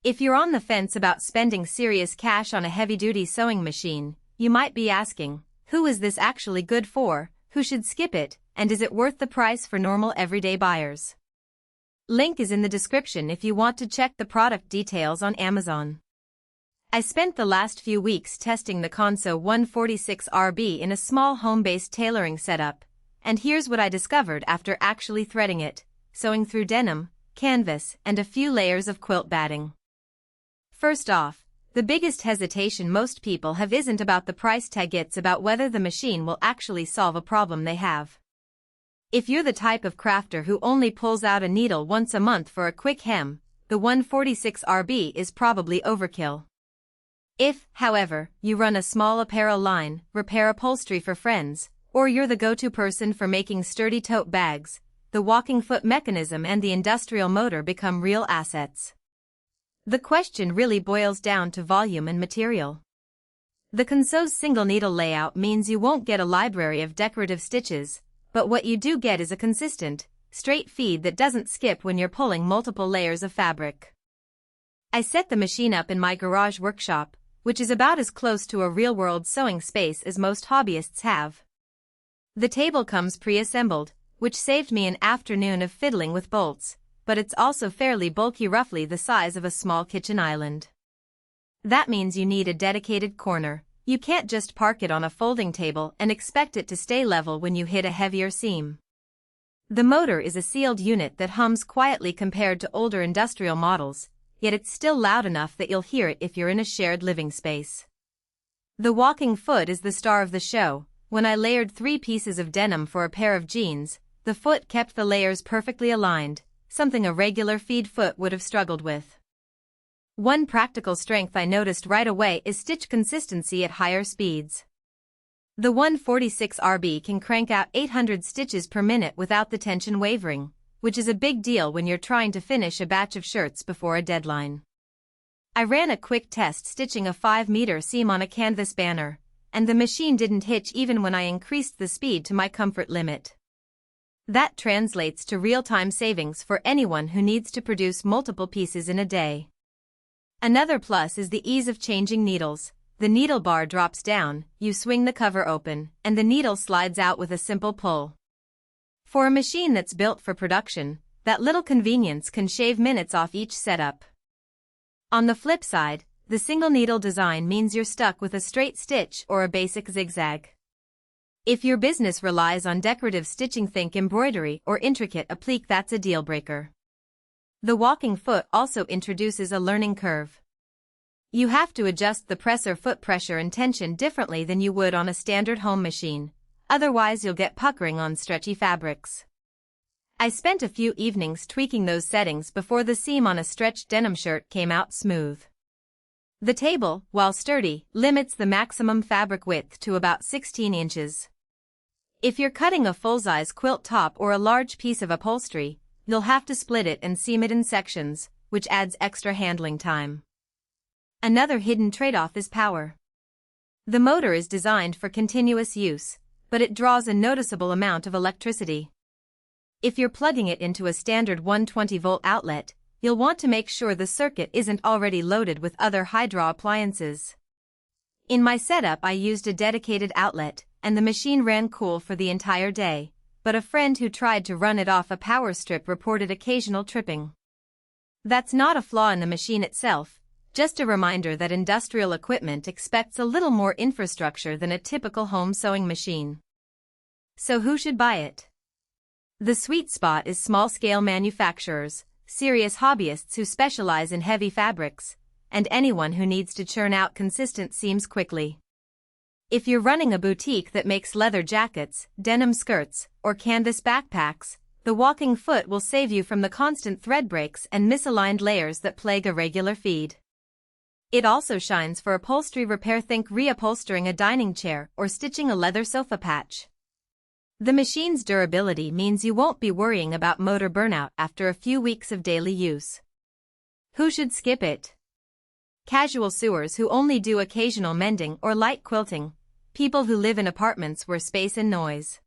If you're on the fence about spending serious cash on a heavy-duty sewing machine, you might be asking, who is this actually good for, who should skip it, and is it worth the price for normal everyday buyers? Link is in the description if you want to check the product details on Amazon. I spent the last few weeks testing the Consew 146RB in a small home-based tailoring setup, and here's what I discovered after actually threading it, sewing through denim, canvas, and a few layers of quilt batting. First off, the biggest hesitation most people have isn't about the price tag, it's about whether the machine will actually solve a problem they have. If you're the type of crafter who only pulls out a needle once a month for a quick hem, the 146RB is probably overkill. If, however, you run a small apparel line, repair upholstery for friends, or you're the go-to person for making sturdy tote bags, the walking foot mechanism and the industrial motor become real assets. The question really boils down to volume and material. The Consew's single needle layout means you won't get a library of decorative stitches, but what you do get is a consistent, straight feed that doesn't skip when you're pulling multiple layers of fabric. I set the machine up in my garage workshop, which is about as close to a real-world sewing space as most hobbyists have. The table comes pre-assembled, which saved me an afternoon of fiddling with bolts, but it's also fairly bulky, roughly the size of a small kitchen island. That means you need a dedicated corner. You can't just park it on a folding table and expect it to stay level when you hit a heavier seam. The motor is a sealed unit that hums quietly compared to older industrial models, yet it's still loud enough that you'll hear it if you're in a shared living space. The walking foot is the star of the show. When I layered 3 pieces of denim for a pair of jeans, the foot kept the layers perfectly aligned, something a regular feed foot would have struggled with. One practical strength I noticed right away is stitch consistency at higher speeds. The 146RB can crank out 800 stitches per minute without the tension wavering, which is a big deal when you're trying to finish a batch of shirts before a deadline. I ran a quick test stitching a 5-meter seam on a canvas banner, and the machine didn't hitch even when I increased the speed to my comfort limit. That translates to real-time savings for anyone who needs to produce multiple pieces in a day. Another plus is the ease of changing needles. The needle bar drops down, you swing the cover open, and the needle slides out with a simple pull. For a machine that's built for production, that little convenience can shave minutes off each setup. On the flip side, the single needle design means you're stuck with a straight stitch or a basic zigzag. If your business relies on decorative stitching, think embroidery or intricate applique, that's a deal breaker. The walking foot also introduces a learning curve. You have to adjust the presser foot pressure and tension differently than you would on a standard home machine, otherwise you'll get puckering on stretchy fabrics. I spent a few evenings tweaking those settings before the seam on a stretched denim shirt came out smooth. The table, while sturdy, limits the maximum fabric width to about 16 inches. If you're cutting a full-size quilt top or a large piece of upholstery, you'll have to split it and seam it in sections, which adds extra handling time. Another hidden trade-off is power. The motor is designed for continuous use, but it draws a noticeable amount of electricity. If you're plugging it into a standard 120-volt outlet, you'll want to make sure the circuit isn't already loaded with other high-draw appliances. In my setup, I used a dedicated outlet, and the machine ran cool for the entire day, but a friend who tried to run it off a power strip reported occasional tripping. That's not a flaw in the machine itself, just a reminder that industrial equipment expects a little more infrastructure than a typical home sewing machine. So who should buy it? The sweet spot is small-scale manufacturers, serious hobbyists who specialize in heavy fabrics, and anyone who needs to churn out consistent seams quickly. If you're running a boutique that makes leather jackets, denim skirts, or canvas backpacks, the walking foot will save you from the constant thread breaks and misaligned layers that plague a regular feed. It also shines for upholstery repair, think reupholstering a dining chair or stitching a leather sofa patch. The machine's durability means you won't be worrying about motor burnout after a few weeks of daily use. Who should skip it? Casual sewers who only do occasional mending or light quilting, people who live in apartments where space and noise